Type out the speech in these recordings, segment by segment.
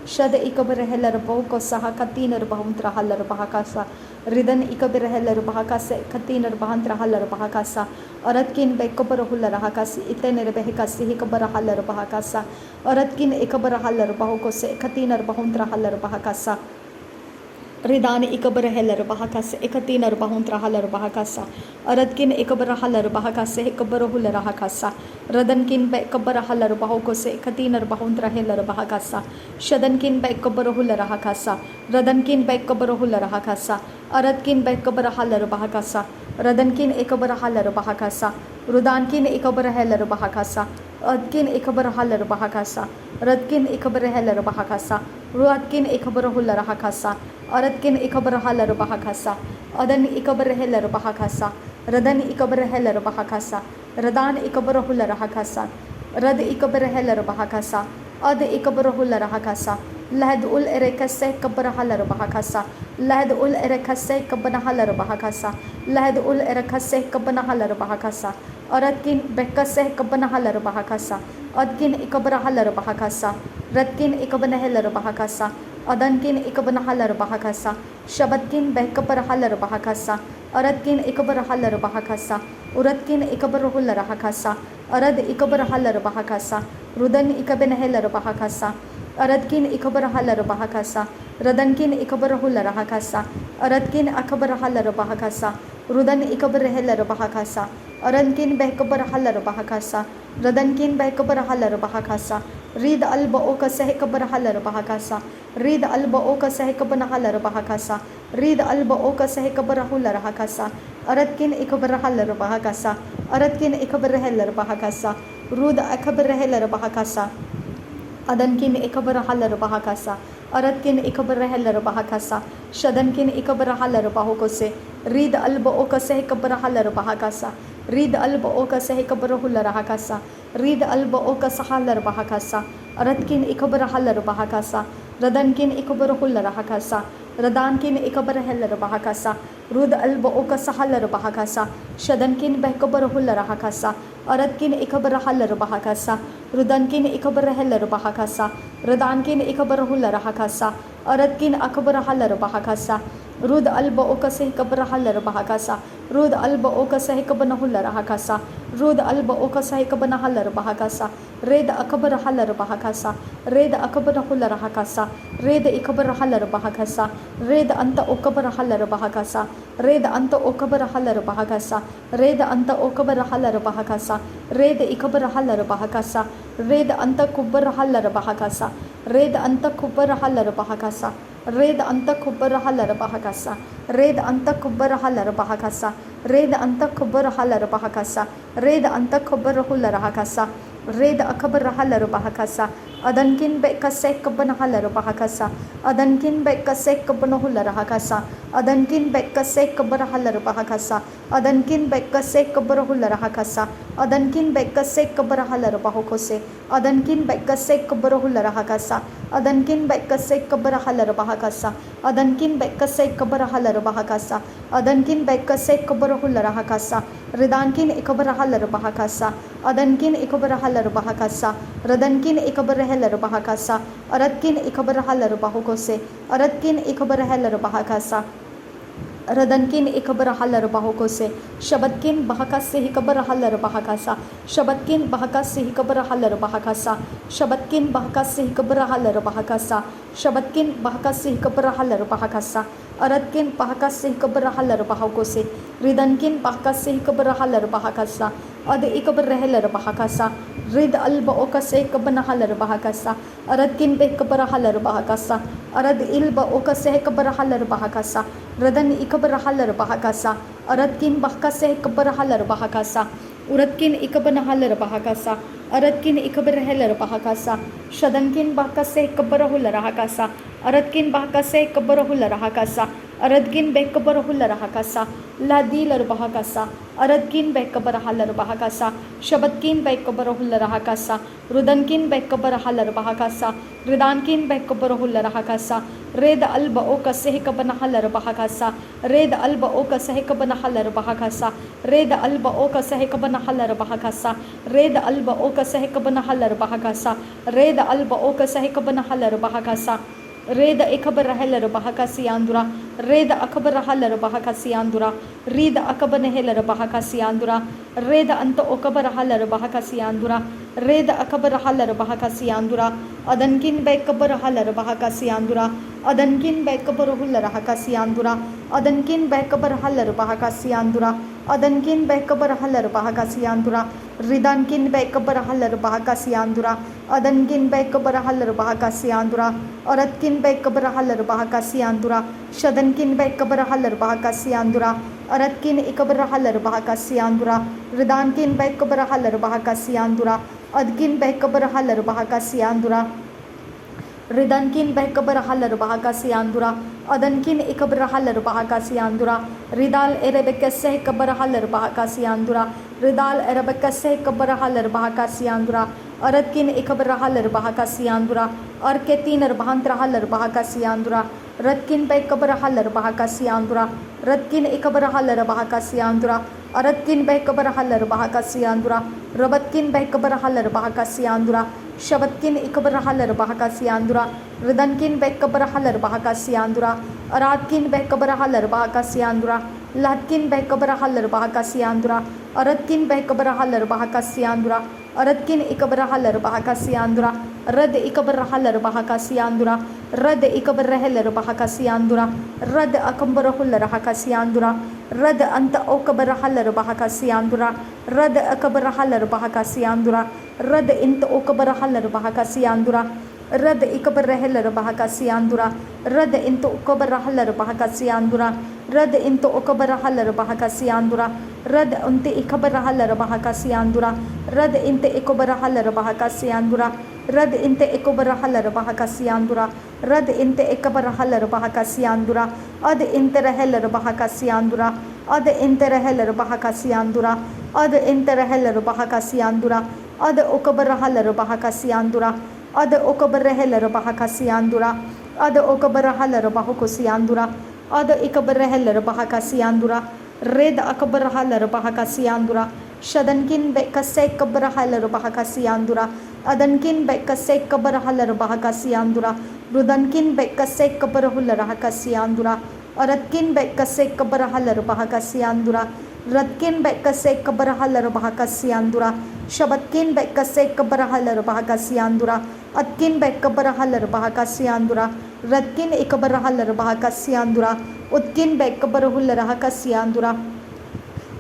Shad ikabrehela boko saha katina bahuntra halar bahakasa. Ridan ikabrehela bahakasa katina bahantra halar bahakasa. Aratkin bekobarahula rahakasi itener behekasi hikabarahalar bahakasa. Aratkin ikabarahalar bahokose katina bahuntra halar bahakasa. Ridani ikabrahelar bahakasa ekatina bahuntra halar bahakasa. Aratkin ikabrahalar bahakasa ikabarahula rahakasa. Radankin be kabarahalar bahokose ekatina bahuntra helar bahakasa. Shadankin be kabarahula rahakasa. Radankin be kabarahula rahakasa. Aratkin be kabarahalar bahakasa. Radankin ikabarahalar bahakasa. Rudankin ikabrahelar bahakasa. Adkin ikabarahalar bahakasa. Radkin ikabrahelar bahakasa. Ruatkin ikabarahula rahakasa. Aratkin ikabrahalar bahakasa. Adan ikabrahelar bahakasa. Radan ikabrahelar bahakasa. Radan ikabarahula rahakasa. Rad ikabrahelar bahakasa. Ad ikabarahula rahakasa. Lahad ul erekase kabrahalar bahakasa. Lahad ul erekase kabanahalar bahakasa. Lahad ul erekase kabanahalar bahakasa. Aratkin bekase kabanahalar bahakasa. Adkin ikabrahalar bahakasa. Radkin ikabanahalar bahakasa. Adankin ikabanahalar bahakasa. Shabatkin bekabarahalar bahakasa. Aratkin ikabarahalar bahakasa. Uratkin ikabarahul rahakasa. Arad ikabarahalar bahakasa. Rudan ikabanahalar bahakasa. Aradkin ikabarahalar bahakasa. Radankin ikabarahul rahakasa. Aradkin akabarahalar bahakasa. Rudan ikabarahalar bahakasa. Arankin behkabarahalar bahakasa. Radankin behkabarahalar bahakasa. Rid alba oka sehkabarahalar bahakasa. Rid alba oka sehkabanahalar bahakasa. Rid alba oka sehkabarahul rahakasa. Aratkin ikabarahalar bahakasa. Aratkin ikabarahalar bahakasa. Rud akabarahalar bahakasa. Adankin ikabarahalar bahakasa. Aratkin ikabarahalar bahakasa. Shadankin ikabarahalar bahokose. Rid alba oka sehkabarahalar bahakasa. Rid alba oka sehkabarahul rahakasa. Rid alba oka sahalar bahakasa. Aratkin ikabarahalar bahakasa. Radankin ikabarahul rahakasa. Radankin ikabarahalar bahakasa. Rud alba oka sahalar bahakasa. Shadankin behkabarahul rahakasa. Aratkin ikabarahalar bahakasa. Rudankin ikabarahalar bahakasa. Radankin ikabarahul rahakasa. Aratkin akabarahalar bahakasa. Rud alba oka sehkabarahal bahakasa. Rud alba oka sehkabanahul rahakasa. Rud alba oka sehkabanahal bahakasa. Red akabarahal bahakasa. Red akabarahul rahakasa. Red ikabarahal bahakasa. Red anta okabarahal bahakasa. Red anta okabarahal bahakasa. Red anta okabarahal bahakasa. Red ikabarahal bahakasa. Red anta kubarahal bahakasa. Red anta kubarahal bahakasa. Red anta kubbarahalar bahakasa. Red anta kubbarahalar bahakasa. Red anta kubbarahalar bahakasa. Red anta kubbarahular rahakasa. Red akabarahalar bahakasa. Adankin bekase kabanahalar bahakasa. Adankin bekase kabanahular rahakasa. Adankin bekase kabarahalar bahakasa. Adankin bekase kabarahular rahakasa. Adankin bekase kabarahalar bahokose. Adankin bekase kabarahular rahakasa. Adankin bekase kabarahalar bahakasa. Adankin bekase kabarahalar bahakasa. Adankin bekase kabarahular rahakasa. Ridankin ikabarahalar bahakasa. Adankin ikabarahalar bahakasa. Radankin ikabarahalar bahakasa. Aratkin ikabarahalar bahokose. Aratkin ikabarahalar bahakasa. Radankin ikabarahalar bahokose. Shabatkin bahakase hikabarahalar bahakasa. Shabatkin bahakase hikabarahalar bahakasa. Shabatkin bahakase hikabarahalar bahakasa. Shabatkin bahakase hikabarahalar bahakasa. Aratkin bahakase hikabarahalar bahokose. Ridankin bahakase hikabarahalar bahakasa. Ad ikabarahalar bahakasa. Rid alba okase hikabanahalar bahakasa. Aratkin behkabarahalar bahakasa. Arad ilba okase hikabarahalar bahakasa. Radan ikabarahalar bahakasa. Aratkin bahakase hikabarahalar bahakasa. Uratkin ikabanahalar bahakasa. Aratkin ikabarahalar bahakasa. Shadankin bahakase hikabarahul rahakasa. aratkin bahakase kabarahula rahakasa aradkin bekabarahula rahakasa ladilar bahakasa aradkin bekabarahalar bahakasa shabatkin bekabarahula rahakasa rudankin bekabarahalar bahakasa ridankin bekabarahula rahakasa red alba oka sehikabanahalar bahakasa red alba oka sehikabanahalar bahakasa red alba oka sehikabanahalar bahakasa red alba oka sehikabanahalar bahakasa red alba oka sehikabanahalar bahakasa Reda ekabarahela bahakasi andura reda akabarahala bahakasi andura reda akabanehela bahakasi andura reda anta okabarahala bahakasi andura reda akabarahala bahakasi andura adankin bekabarahala bahakasi andura adankin bekabarahula rahakasi andura adankin bekabarhala bahakasi andura adankin bekabarhala bahakasi andura ridankin bekabarhala bahakasi andura adankin bekabarhala bahakasi andura aratkin bekabarhala bahakasi andura shadankin bekabarhala bahakasi andura aratkin ikabarhala bahakasi andura ridankin bekabarhala bahakasi andura adkin bekabarhala bahakasi andura ridankin bekabarhala bahakasi andura adankin ikabarhala bahakasi andura ridal erebekase kabarhala bahakasi andura ridal erebekase kabarhala bahakasi andura aratkin ikabarhala bahakasi andura arketin bahantrahala bahakasi andura ratkin bekabarhala bahakasi andura ratkin ikabarhala bahakasi andura aratkin bekabarhala bahakasi andura rabatkin bekabarhala bahakasi andura shabatkin ikabarhala bahakasi andura ridankin bekabarhala bahakasi andura aratkin bekabarhala bahakasi andura latkin bekabarhala bahakasi andura aratkin bekabarhala bahakasi andura aratkin ikabarhala bahakasi andura rad ikabarhala bahakasi andura rad ikabarhala bahakasi andura rad akambarahula rahakasi andura rad anta okabarhala bahakasi andura rad akabarhala bahakasi andura rad inta okabarhala bahakasi andura rad ikabarhala bahakasi andura rad inta okabarhala bahakasi andura rad inta okabarhala bahakasi andura rad unte ikabarhala bahakasi andura rad inte ikobarhala bahakasi andura rad inte ikobarhala bahakasi andura rad inte ikabarhala bahakasi andura ad interahela bahakasi andura ad interahela bahakasi andura ad interahela bahakasi andura ad okabarhala bahakasi andura ad okabarhala bahakasi andura ad okabarhala bahakosi andura ad ikabarhala bahakasi andura red akabarhala bahakasi andura shadankin bekase kabarhala bahakasi andura adankin bekase kabarhala bahakasi andura rudankin bekase kabarahula rahakasi andura aratkin bekase kabarhala bahakasi andura ratkin bekase kabarhala bahakasi andura shabatkin bekase kabarhala bahakasi andura atkin bekabarhala bahakasi andura ratkin ikabarhala bahakasi andura utkin bekabarahula rahakasi andura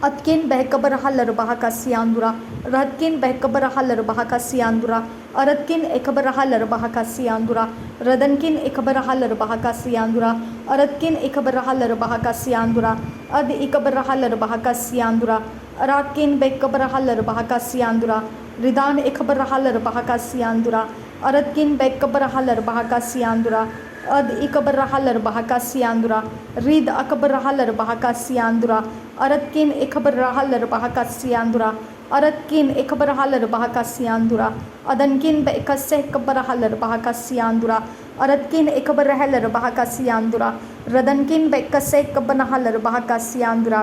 atkin bekabarhala bahakasi andura ratkin bekabarhala bahakasi andura aratkin ikabarhala bahakasi andura radankin ikabarhala bahakasi andura aratkin ikabarhala bahakasi andura ad ikabarhala bahakasi andura aratkin bekabarhala bahakasi andura ridan ikabarhala bahakasi andura aratkin bekabarhala bahakasi andura ad ikabarhala bahakasi andura rid akabarhala bahakasi andura aratkin ikabarhala bahakasi andura aratkin ikabarhala bahakasi andura adankin bekase kabarhala bahakasi andura aratkin ikabarhala bahakasi andura radankin bekase kabarhala bahakasi andura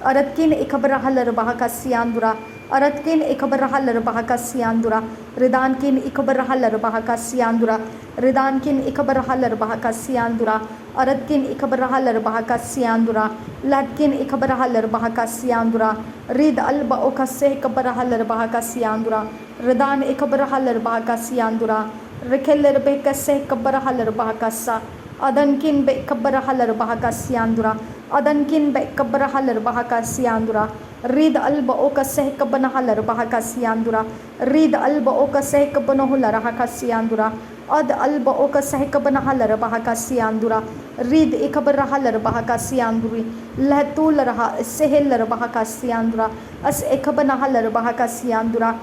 aratkin ikabarhala bahakasi andura aratkin ikabarhala bahakasi andura ridankin ikabarhala bahakasi andura ridankin ikabarhala bahakasi andura aratkin ikabarhala bahakasi andura latkin ikabarhala bahakasi andura rid alba okase kabarhala bahakasi andura ridan ikabarhala bahakasi andura rekeller bekase kabarhala bahakasa adankin bekabarhala bahakasi andura adankin bekabarhala bahakasi andura rid alba okase kabanahala bahakasi andura rid alba okase kabanahula rahakasi andura ad alba okase kabanahala bahakasi andura rid ikabarhala bahakasi anduri latul raha sehel bahakasi andura as ekabanahala bahakasi andura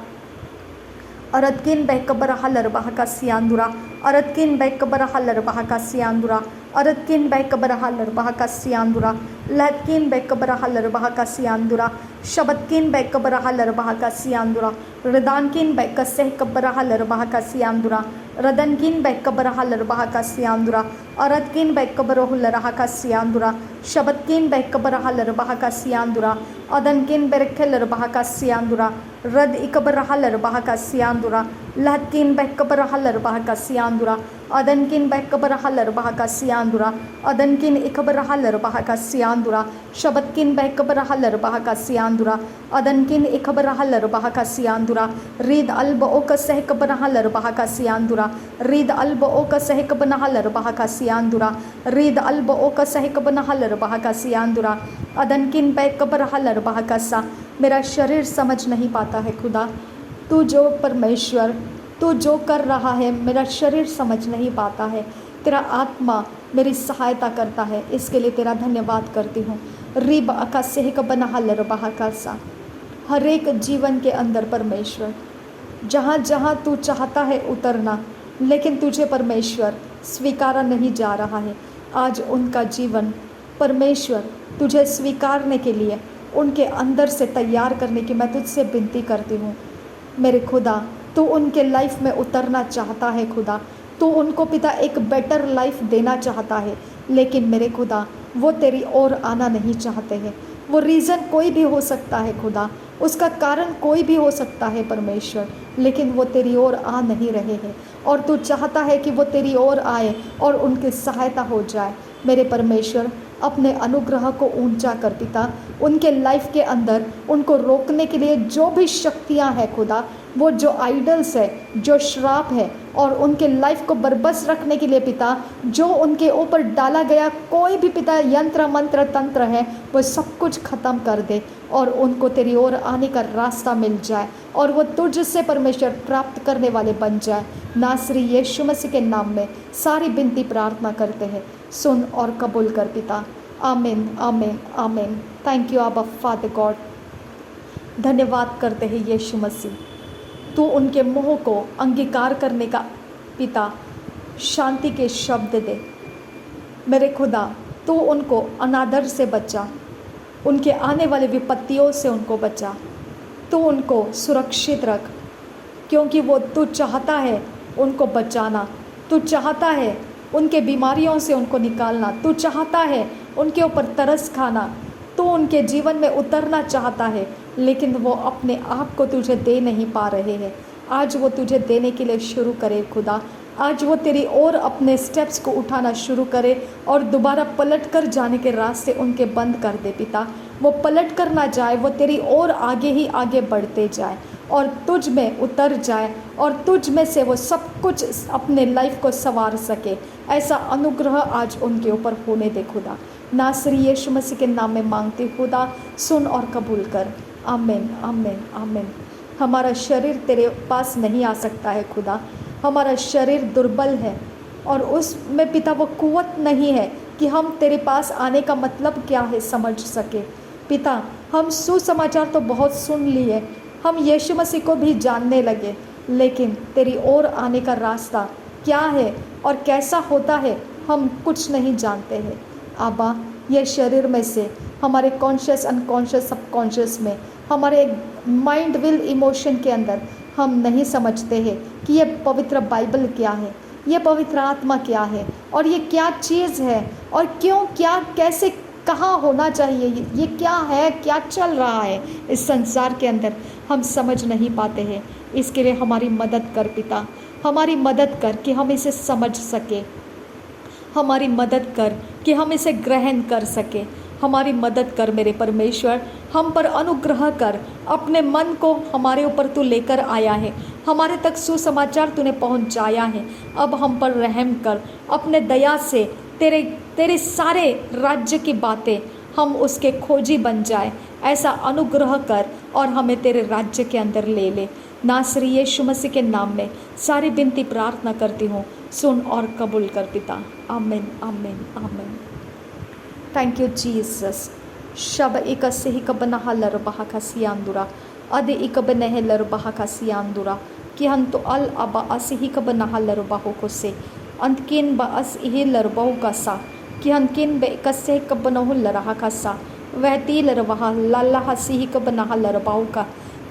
Aratkin Bekabara Halar Bahakasiandura, Aratkin Bekabara Halar Bahakasiandura, Aratkin Bekabara Halar Bahakasiandura, Latkin Bekabara Halar Bahakasiandura, Shabatkin Bekabara Halar Bahakasiandura, Radankin Bekaseh Kabara Halar Bahakasiandura, Radankin Bekabara Halar Bahakasiandura, Aratkin Bekabara Hular Bahakasiandura, Shabatkin Bekabara Halar Bahakasiandura, Adankin Berkeller Bahakasiandura, Rad Ikabara Halar Bahakasiandura, Latkin Bekabara Halar Bahakasiandura, Adankin Bekabara Halar Bahakasiandura, Adankin Ikabara Halar Bahakasiandura, Shabatkin Bekabara Halar Bahakasiandura, Adankin Ikabara Halar Bahakasiandura, Rid Alba Oka Sehkabara Halar Bahakasiandura, Rid Alba Oka Sehkabana Halar Bahakasiandura, Rid Alba Oka Sehkabana Halar Bahakasiandura, Adankin Bekabara Halar Bahakasa. मेरा शरीर समझ नहीं पाता है खुदा, तू जो परमेश्वर तू जो कर रहा है मेरा शरीर समझ नहीं पाता है, तेरा आत्मा मेरी सहायता करता है, इसके लिए तेरा धन्यवाद करती हूँ। रिब अकासे का बना हलर बहाकासा, हर एक जीवन के अंदर परमेश्वर जहाँ जहाँ तू चाहता है उतरना, लेकिन तुझे परमेश्वर स्वीकारा नहीं जा रहा है, आज उनका जीवन परमेश्वर तुझे स्वीकारने के लिए उनके अंदर से तैयार करने की मैं तुझसे विनती करती हूँ। मेरे खुदा तू उनके लाइफ में उतरना चाहता है खुदा, तू उनको पिता एक बेटर लाइफ देना चाहता है, लेकिन मेरे खुदा वो तेरी ओर आना नहीं चाहते हैं। वो रीज़न कोई भी हो सकता है खुदा, उसका कारण कोई भी हो सकता है परमेश्वर, लेकिन वो तेरी ओर आ नहीं रहे हैं और तू चाहता है कि वो तेरी ओर आए और उनकी सहायता हो जाए। मेरे परमेश्वर अपने अनुग्रह को ऊंचा कर पिता, उनके लाइफ के अंदर उनको रोकने के लिए जो भी शक्तियां हैं खुदा, वो जो आइडल्स है, जो श्राप है और उनके लाइफ को बरबस रखने के लिए पिता जो उनके ऊपर डाला गया कोई भी पिता यंत्र मंत्र तंत्र है, वो सब कुछ ख़त्म कर दे और उनको तेरी ओर आने का रास्ता मिल जाए और वो तुझसे परमेश्वर प्राप्त करने वाले बन जाए। नासरी यीशु मसीह के नाम में सारी विनती प्रार्थना करते हैं, सुन और कबूल कर पिता। आमीन आमीन आमीन। थैंक यू आबा फादर गॉड। धन्यवाद करते हैं यीशु मसीह, तू उनके मुँह को अंगीकार करने का पिता शांति के शब्द दे। मेरे खुदा तू उनको अनादर से बचा, उनके आने वाले विपत्तियों से उनको बचा, तू उनको सुरक्षित रख, क्योंकि वो तू चाहता है उनको बचाना, तू चाहता है उनके बीमारियों से उनको निकालना, तू चाहता है उनके ऊपर तरस खाना, तू उनके जीवन में उतरना चाहता है, लेकिन वो अपने आप को तुझे दे नहीं पा रहे हैं। आज वो तुझे देने के लिए शुरू करे खुदा, आज वो तेरी ओर अपने स्टेप्स को उठाना शुरू करे और दोबारा पलट कर जाने के रास्ते उनके बंद कर दे पिता। वो पलट कर ना जाए, वो तेरी ओर आगे ही आगे बढ़ते जाए और तुझ में उतर जाए और तुझ में से वो सब कुछ अपने लाइफ को संवार सके। ऐसा अनुग्रह आज उनके ऊपर होने दे खुदा। नासरी यीशु मसीह के नाम में मांगती खुदा, सुन और कबूल कर। आमीन आमीन आमीन। हमारा शरीर तेरे पास नहीं आ सकता है खुदा, हमारा शरीर दुर्बल है और उसमें पिता वो कुव्वत नहीं है कि हम तेरे पास आने का मतलब क्या है समझ सके। पिता हम सुसमाचार तो बहुत सुन लिए, हम यीशु मसीह को भी जानने लगे, लेकिन तेरी ओर आने का रास्ता क्या है और कैसा होता है हम कुछ नहीं जानते हैं। आबा ये शरीर में से हमारे कॉन्शियस अनकॉन्शियस सबकॉन्शियस में हमारे माइंड विल इमोशन के अंदर हम नहीं समझते हैं कि ये पवित्र बाइबल क्या है, ये पवित्र आत्मा क्या है और ये क्या चीज़ है और क्यों, क्या, कैसे, कहाँ होना चाहिए, ये क्या है, क्या चल रहा है इस संसार के अंदर, हम समझ नहीं पाते हैं। इसके लिए हमारी मदद कर पिता, हमारी मदद कर कि हम इसे समझ सके, हमारी मदद कर कि हम इसे ग्रहण कर सके, हमारी मदद कर मेरे परमेश्वर। हम पर अनुग्रह कर, अपने मन को हमारे ऊपर तू लेकर आया है, हमारे तक सुसमाचार तूने पहुंचाया है, अब हम पर रहम कर, अपने दया से तेरे सारे राज्य की बातें हम उसके खोजी बन जाए, ऐसा अनुग्रह कर और हमें तेरे राज्य के अंदर ले ले। नासरी यीशु मसीह के नाम में सारी विनती प्रार्थना करती हूँ, सुन और कबूल कर पिता। आमीन आमीन आमीन। Thank you Jesus. शब इकसे ही कबना हलर बहा खसियांदुरा, अद इकबने हलर बहा खसियांदुरा, कि हम तो अल अबा असिही का बना लरबाहो को से अंतकिन बा अस इही लरबाहो का सा कि हम किन बे कसे का बनहु लरहा का सा वह ती लरवाहा लाला हसिही का बना लरबाहो का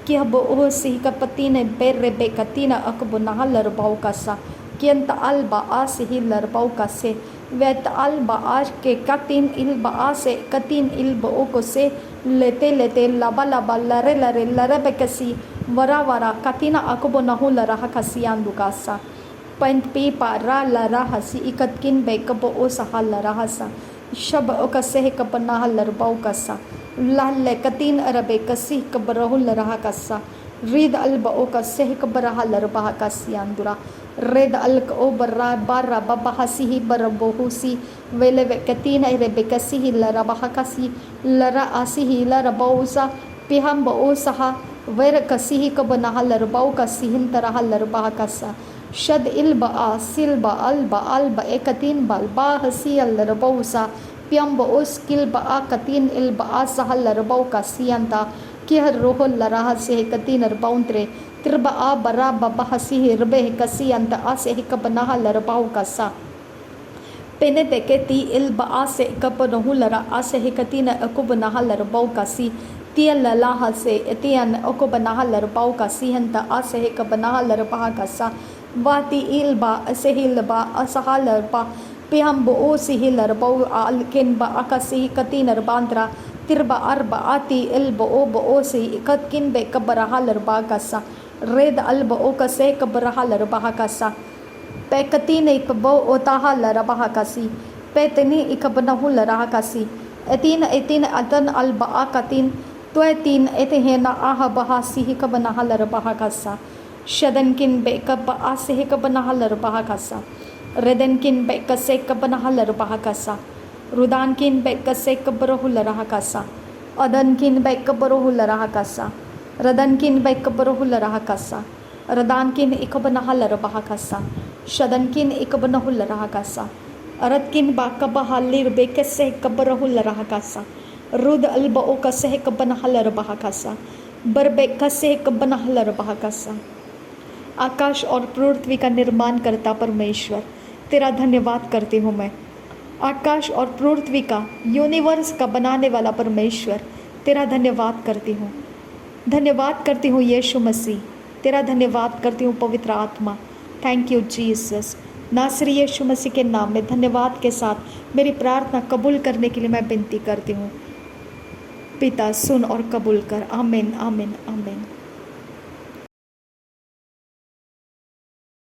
कि अब ओह सिही का पति ने बेर रे बे कती ना अक बना लरबाहो का सा कि अंत अल बा असिही लरबाहो का से वैत अल बा आज के कतीन इल बा आ से कतीन इल बो को से लेते लेते लबा लबा लरे लरे लरे बेकसी वरा वरा कतीना अकबो नहु लरहा कसी आंदुकासा पंत पी पा रा लरा हसी इकतकिन बेकबो ओ सहा लरा हसा शब ओ कसे है कपना लरबाउ कसा लहले कतीन अरबे कसी कबरहु लरहा कसा रिद अल बो कसे है कबरहा लरबा कसी आंदुरा रेद अल्क ओ बर्रा बारा बबा हसी ही बरबोहुसी वेले वे कतीन रे बेकसी ही लरा बहकसी लरा आसी ही लरा बौसा पिहम बो सहा वेर कसी ही कबना लरबाउ कसी हिन तरह लरबा कसा शद इल बा सिल बा अल बा एकतीन बल बा हसी अल लरबौसा पियम बो स्किल बा कतीन इल बा सहा लरबाउ कसी अंता कि हर रोह लरा से कतीन रबाउंत्रे तिरबा आ बरा बबा हसी हिरबे कसी अंत आ से कबना लरबाउ कसा पेने बेके ती इल बा से कब नहु लरा आ से कतीन अकुबना लरबाउ कसी तिय लला हसे तियन अकुबना लरबाउ कसी हंत आ से कबना लरबा कसा वाती इल बा से हिल बा असहा लरबा पिहम बो से हिल लरबाउ आल किन बा अकसी कतीन रबांत्रा तिरबा अरबा आती इल बो से कतकिन बे कबरहा लरबा कसा रेद अल बो कसे कबरहा लरबा कसा पैकतीन इकबो ओताहा लरबा कसी पैतनी इकबनहु लरहा कसी एतीन एतीन अतन अल बा कतीन तो तीन एतहेना आह बहा सी कबनहा लरबा कसा शदन किन बे कब आ से कबनहा लरबा कसा रेदन किन बे कसे कबनहा लरबा कसा रुदान किन बे कसे कबरहु लरहा कसा अदन किन बे कबरहु लरहा कसा रदन किन बे कबरहु लरहा कसा रदान किन इकबनहा लरबा कसा शदन किन इकबनहु लरहा कसा अरद किन बा कबहा लिर बे कसे कबरहु लरहा कसा रुद अल बो कसे कबनहा लरबा कसा बरबे कसे कबनहा लरबा कसा आकाश और पृथ्वी का निर्माण करता परमेश्वर तेरा धन्यवाद करती हूँ मैं। आकाश और पृथ्वी का यूनिवर्स का बनाने वाला परमेश्वर तेरा धन्यवाद करती हूँ। धन्यवाद करती हूँ यीशु मसीह, तेरा धन्यवाद करती हूँ पवित्र आत्मा। Thank you Jesus. नासरी यीशु मसीह के नाम में धन्यवाद के साथ मेरी प्रार्थना कबूल करने के लिए मैं विनती करती हूँ। पिता सुन और कबूल कर। आमीन आमीन आमीन।